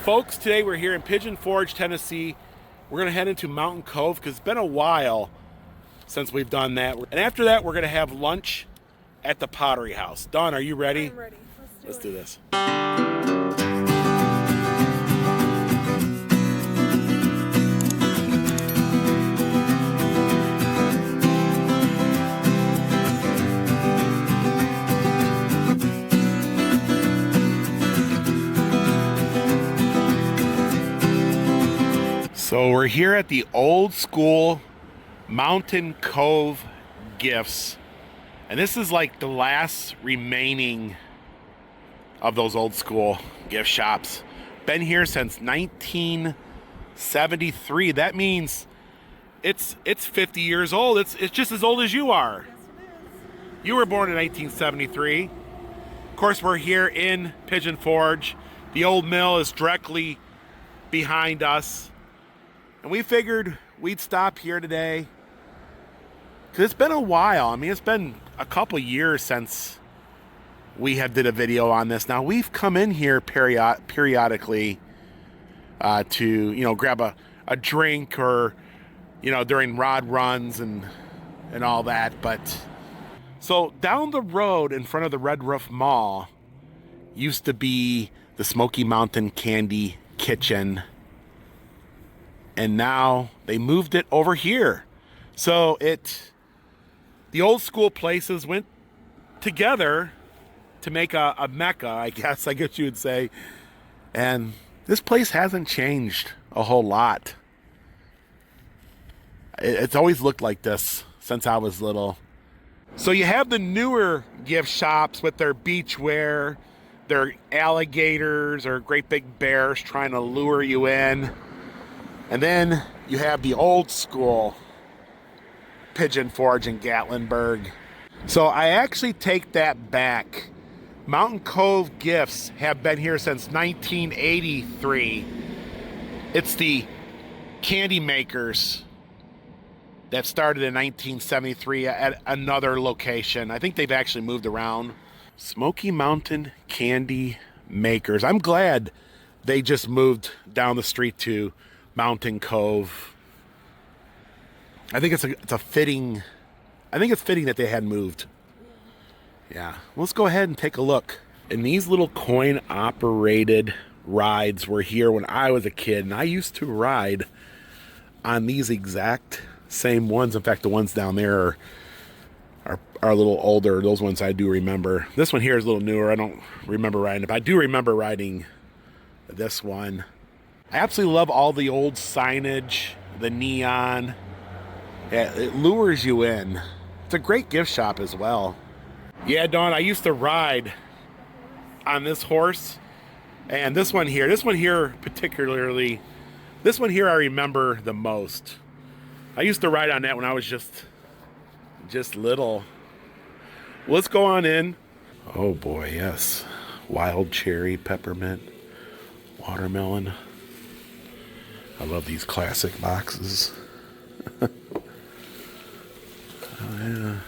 folks, today we're here in Pigeon Forge, Tennessee. We're going to head into Mountain Cove because it's been a while since we've done that. And after that, we're going to have lunch at the Pottery House. Dawn, are you ready? I'm ready. Let's do this. So we're here at the old school Mountain Cove Gifts. And this is like the last remaining of those old school gift shops. Been here since 1973. That means it's 50 years old. It's just as old as you are. Yes, it is. You were born in 1973. Of course, we're here in Pigeon Forge. The old mill is directly behind us. And we figured we'd stop here today because it's been a while. I mean, it's been a couple years since we have did a video on this. Now, we've come in here periodically to, grab a drink or, during rod runs and all that. But so down the road in front of the Red Roof Mall used to be the Smoky Mountain Candy Kitchen. And now they moved it over here. So the old school places went together to make a mecca, I guess you would say. And this place hasn't changed a whole lot. It's always looked like this since I was little. So you have the newer gift shops with their beachwear, their alligators or great big bears trying to lure you in. And then you have the old school Pigeon Forge in Gatlinburg. So I actually take that back. Mountain Cove Gifts have been here since 1983. It's the candy makers that started in 1973 at another location. I think they've actually moved around. Smoky Mountain Candy Makers. I'm glad they just moved down the street to Mountain Cove. I think it's fitting that they had moved. Yeah, let's go ahead and take a look. And these little coin operated rides were here when I was a kid, and I used to ride on these exact same ones. In fact, the ones down there are a little older. Those ones I do remember. This one here is a little newer. I don't remember riding it, but I do remember riding this one. I absolutely love all the old signage, the neon. Yeah, it lures you in. It's a great gift shop as well. Yeah, Dawn, I used to ride on this horse. And this one here particularly, this one here I remember the most. I used to ride on that when I was just little. Let's go on in. Oh boy, yes. Wild cherry, peppermint, watermelon. I love these classic boxes. Oh,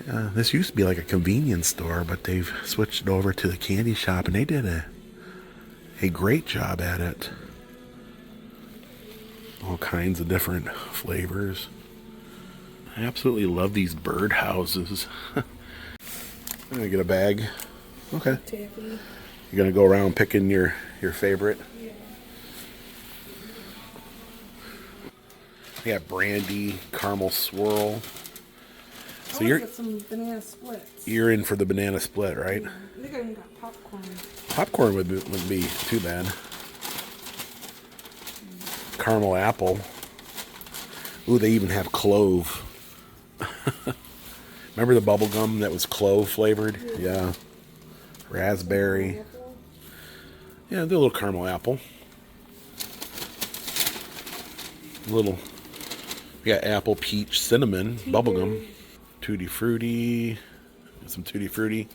yeah. This used to be like a convenience store, but they've switched it over to the candy shop, and they did a great job at it. All kinds of different flavors. I absolutely love these bird houses. I'm gonna get a bag. Okay. Taffy. You're gonna go around picking your favorite. Yeah. We got brandy, caramel swirl. So I want to get some banana splits. you're in for the banana split, right? Yeah. I think I even got popcorn. Popcorn wouldn't be too bad. Caramel apple. Ooh, they even have clove. Remember the bubble gum that was clove flavored? Yeah. Raspberry. Yeah, the little caramel apple. We got apple, peach, cinnamon, bubblegum. Tutti Frutti. Some Tutti Frutti.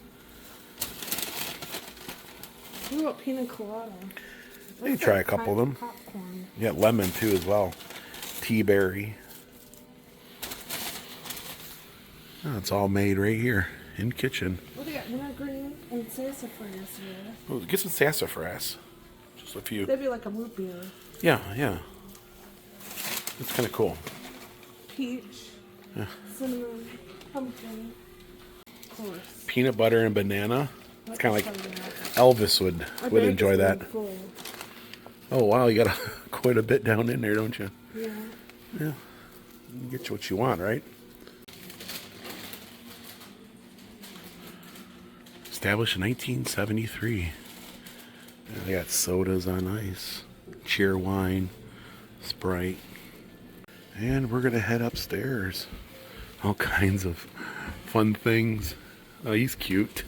What about pina colada? Let me try a couple of them. Popcorn. You got lemon too as well. Tea berry. Oh, it's all made right here. in kitchen. What do you got? Wintergreen and sassafras here. Oh, get some sassafras. Just a few. That'd be like a root beer. Yeah, yeah. It's kind of cool. Peach. Yeah. Cinnamon. Pumpkin. Of course. Peanut butter and banana. It's kind of like Elvis would bag enjoy is that. really full. Oh wow, you got quite a bit down in there, don't you? Yeah. Yeah. You get you what you want, right? Established in 1973. They got sodas on ice, cheer wine, Sprite. And we're gonna head upstairs. All kinds of fun things. Oh, he's cute.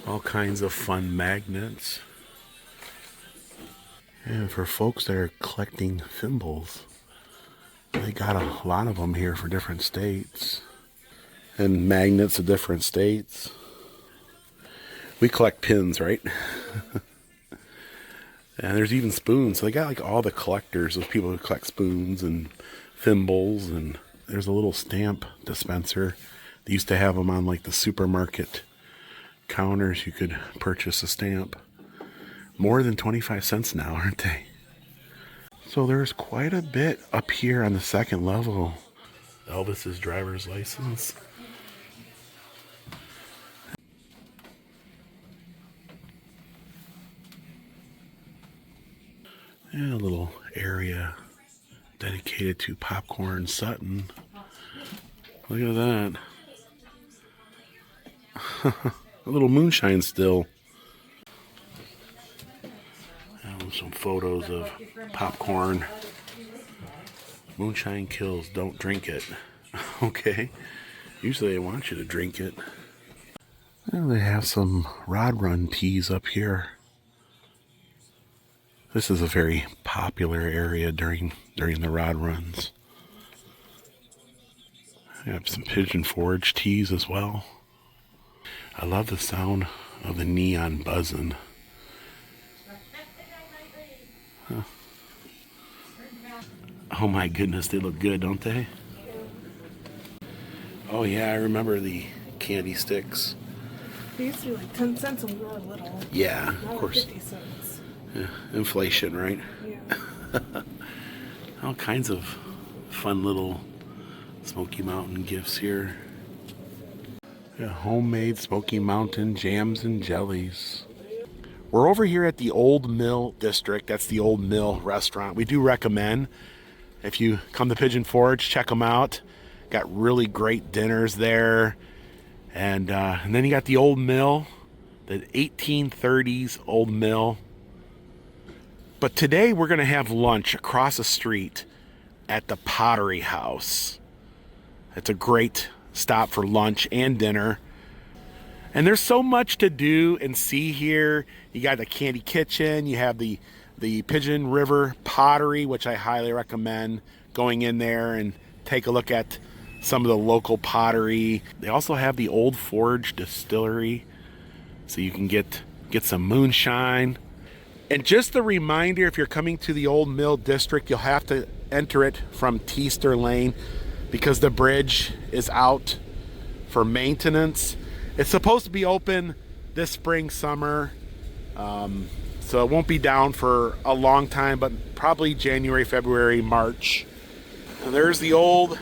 All kinds of fun magnets. And for folks that are collecting thimbles, they got a lot of them here for different states. And magnets of different states. We collect pins, right? And there's even spoons. So they got like all the collectors of people who collect spoons and thimbles. And there's a little stamp dispenser. They used to have them on like the supermarket counters. You could purchase a stamp. More than 25 cents now, aren't they? So there's quite a bit up here on the second level. Elvis's driver's license. And a little area dedicated to popcorn Sutton. Look at that. A little moonshine still. And some photos of popcorn. Moonshine kills, don't drink it. Okay. Usually they want you to drink it. And they have some rod run teas up here. This is a very popular area during the rod runs. I have some Pigeon Forge teas as well. I love the sound of the neon buzzing. Huh. Oh my goodness, they look good, don't they? Oh yeah, I remember the candy sticks. They used to be like 10 cents when we were little. Yeah, Now of course. 50 cents. Yeah, inflation, right? Yeah. All kinds of fun little Smoky Mountain gifts here. Yeah, homemade Smoky Mountain jams and jellies. We're over here at the Old Mill District. That's the Old Mill restaurant. We do recommend, if you come to Pigeon Forge, check them out. Got really great dinners there. And then you got the Old Mill, the 1830s Old Mill. But today we're going to have lunch across the street at the Pottery House. It's a great stop for lunch and dinner. And there's so much to do and see here. You got the Candy Kitchen. You have the Pigeon River Pottery, which I highly recommend going in there and take a look at some of the local pottery. They also have the Old Forge Distillery, so you can get some moonshine. And just a reminder, if you're coming to the Old Mill District, you'll have to enter it from Teester Lane because the bridge is out for maintenance. It's supposed to be open this spring, summer, so it won't be down for a long time, but probably January, February, March. And there's the old,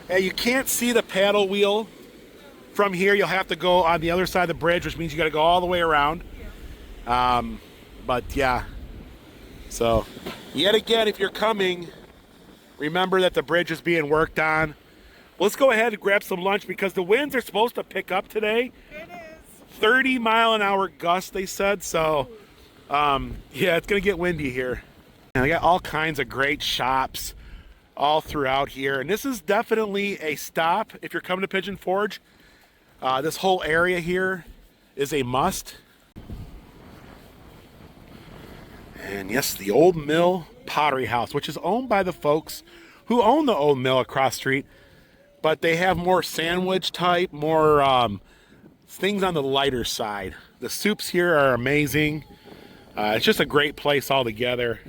you can't see the paddle wheel from here. You'll have to go on the other side of the bridge, which means you got to go all the way around. But yeah, so yet again, if you're coming, remember that the bridge is being worked on. Let's go ahead and grab some lunch because the winds are supposed to pick up today. It is. 30-mile-an-hour gust, they said. So, yeah, it's going to get windy here. And I got all kinds of great shops all throughout here. And this is definitely a stop if you're coming to Pigeon Forge. This whole area here is a must. And yes, the Old Mill Pottery House, which is owned by the folks who own the Old Mill across the street. But they have more sandwich type, more things on the lighter side. The soups here are amazing. It's just a great place altogether.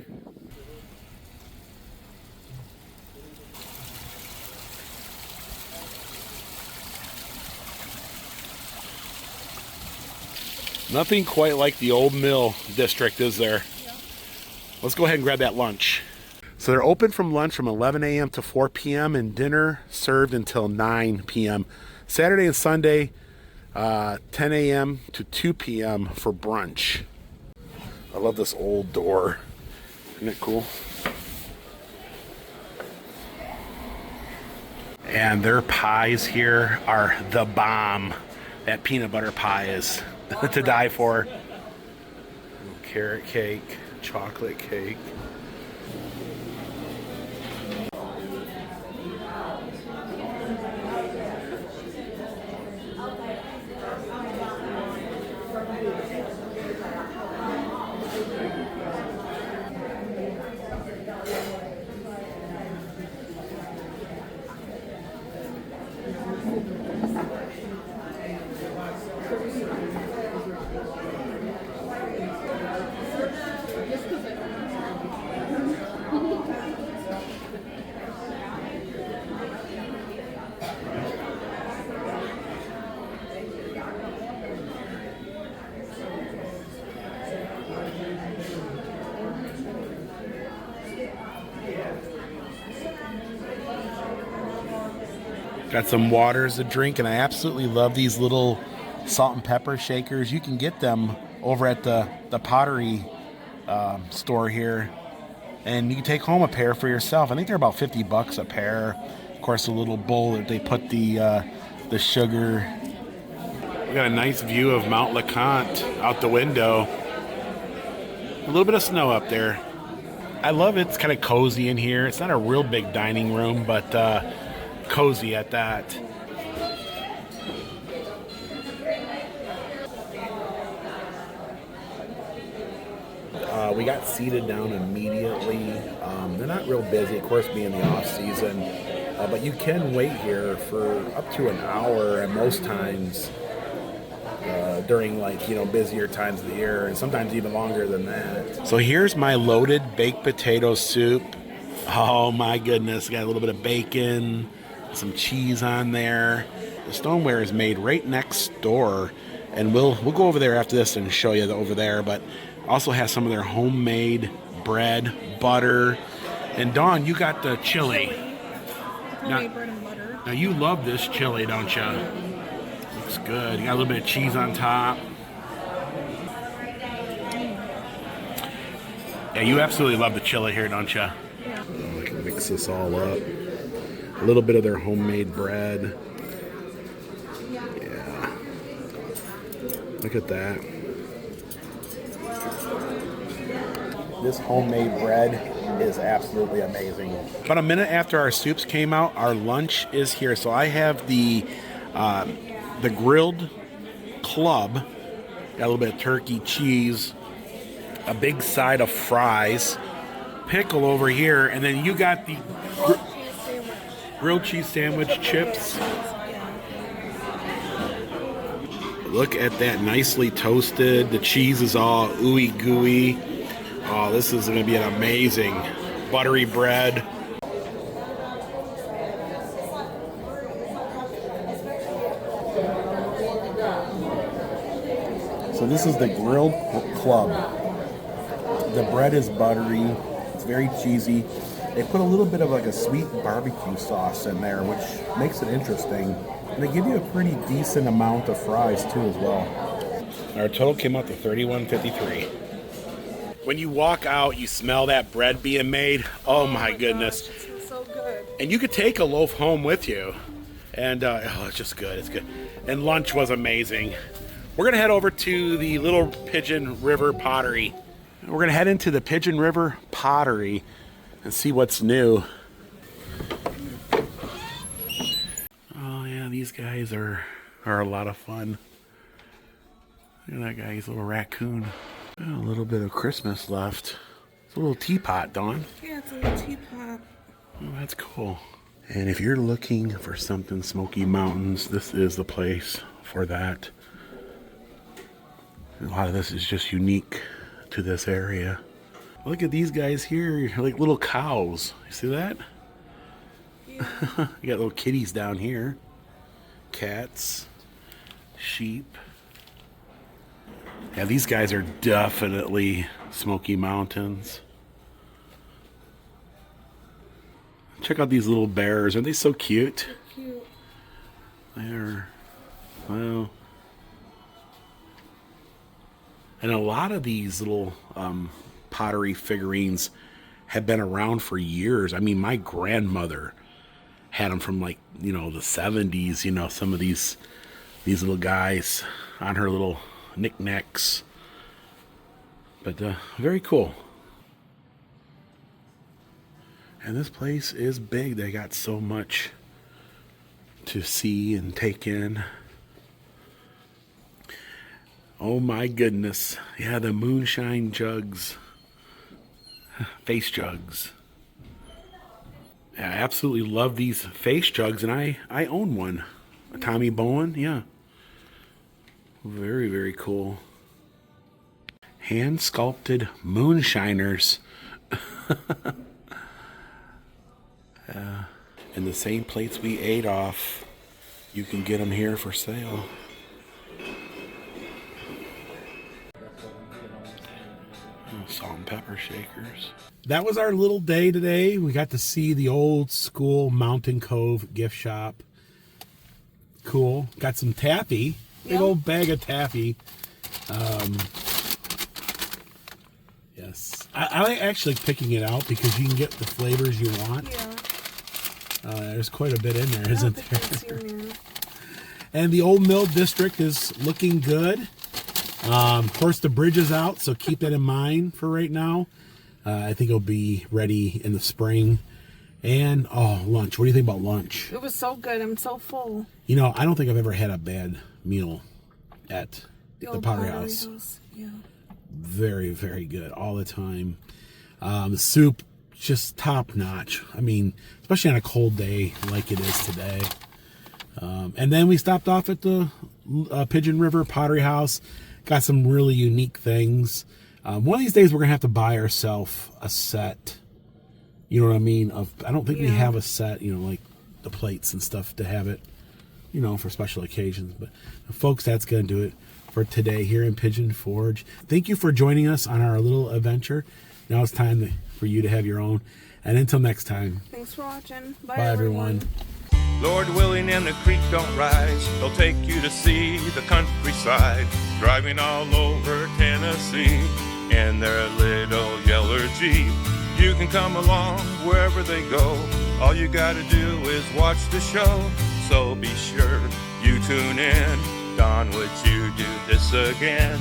Nothing quite like the old mill district, is there? Yeah. Let's go ahead and grab that lunch. So they're open from lunch from 11 a.m. to 4 p.m. and dinner served until 9 p.m. Saturday and Sunday, 10 a.m. to 2 p.m. for brunch. I love this old door. Isn't it cool? And their pies here are the bomb. That peanut butter pie is to die for. Carrot cake, chocolate cake. Got some waters to drink, and I absolutely love these little salt and pepper shakers. You can get them over at the Pottery store here, and you can take home a pair for yourself. I think they're about 50 bucks a pair. Of course, a little bowl that they put the sugar. We got a nice view of Mount LeConte out the window. A little bit of snow up there. I love it. It's kind of cozy in here. It's not a real big dining room, but cozy at that. We got seated down immediately. They're not real busy, of course, being the off season, but you can wait here for up to an hour at most times during, like, busier times of the year, and sometimes even longer than that. So here's my loaded baked potato soup. Oh my goodness, got a little bit of bacon, some cheese on there. The stoneware is made right next door, and we'll go over there after this and show you over there, but also has some of their homemade bread, butter, and Dawn, you got the chili. Homemade bread and butter. Now you love this chili, don't you? Looks good. You got a little bit of cheese on top. Yeah, you absolutely love the chili here, don't you? Yeah. Oh, I can mix this all up. A little bit of their homemade bread. Yeah. Look at that. This homemade bread is absolutely amazing. About a minute after our soups came out, our lunch is here. So I have the grilled club. Got a little bit of turkey, cheese, a big side of fries, pickle over here, and then you got the grilled cheese sandwich, chips. Look at that, nicely toasted. The cheese is all ooey gooey. Oh, this is going to be an amazing buttery bread. So this is the grilled club. The bread is buttery. It's very cheesy. They put a little bit of like a sweet barbecue sauce in there, which makes it interesting. And they give you a pretty decent amount of fries too as well. Our total came out to $31.53. When you walk out, you smell that bread being made. Oh my goodness. Gosh, it smells so good. And you could take a loaf home with you. And it's just good. It's good. And lunch was amazing. We're going to head over to the Little Pigeon River Pottery. We're going to head into the Pigeon River Pottery and see what's new. Oh yeah, these guys are a lot of fun. Look at that guy, he's a little raccoon. Oh, a little bit of Christmas left. It's a little teapot, Dawn. Yeah, it's a little teapot. Oh, that's cool. And if you're looking for something Smoky Mountains, this is the place for that. A lot of this is just unique to this area. Look at these guys here, like little cows. You see that? Yeah. You got little kitties down here. Cats, sheep. Yeah, these guys are definitely Smoky Mountains. Check out these little bears. Aren't they so cute? Cute. They're, well, and a lot of these little pottery figurines have been around for years. I mean, my grandmother had them from, like, you know, the 70s, you know, some of these little guys on her little knickknacks. But very cool. And this place is big. They got so much to see and take in. Oh my goodness. Yeah, the moonshine jugs. Face jugs. Yeah, I absolutely love these face jugs, and I own one. A Tommy Bowen, yeah. Very, very cool. Hand sculpted moonshiners. And the same plates we ate off, you can get them here for sale. Salt and pepper shakers. That was our little day today. We got to see the old school Mountain Cove gift shop. Cool. Got some taffy. Big old bag of taffy. Yes. I like actually picking it out because you can get the flavors you want. Yeah. There's quite a bit in there, isn't there? There. And the Old Mill District is looking good. Of course, the bridge is out, so keep that in mind for right now. I think it'll be ready in the spring. And, oh, lunch. What do you think about lunch? It was so good. I'm so full. You know, I don't think I've ever had a bad meal at the Pottery House. Yeah. Very, very good all the time. The soup, just top notch. I mean, especially on a cold day like it is today. And then we stopped off at the Pigeon River Pottery House. Got some really unique things. One of these days we're going to have to buy ourselves a set. You know what I mean? I don't think we have a set, you know, like the plates and stuff to have it, you know, for special occasions. But folks, that's going to do it for today here in Pigeon Forge. Thank you for joining us on our little adventure. Now it's time for you to have your own. And until next time. Thanks for watching. Bye everyone. Lord willing and the creek don't rise, they'll take you to see the countryside, driving all over Tennessee in their little yellow Jeep. You can come along wherever they go, all you gotta do is watch the show, so be sure you tune in. Don, would you do this again?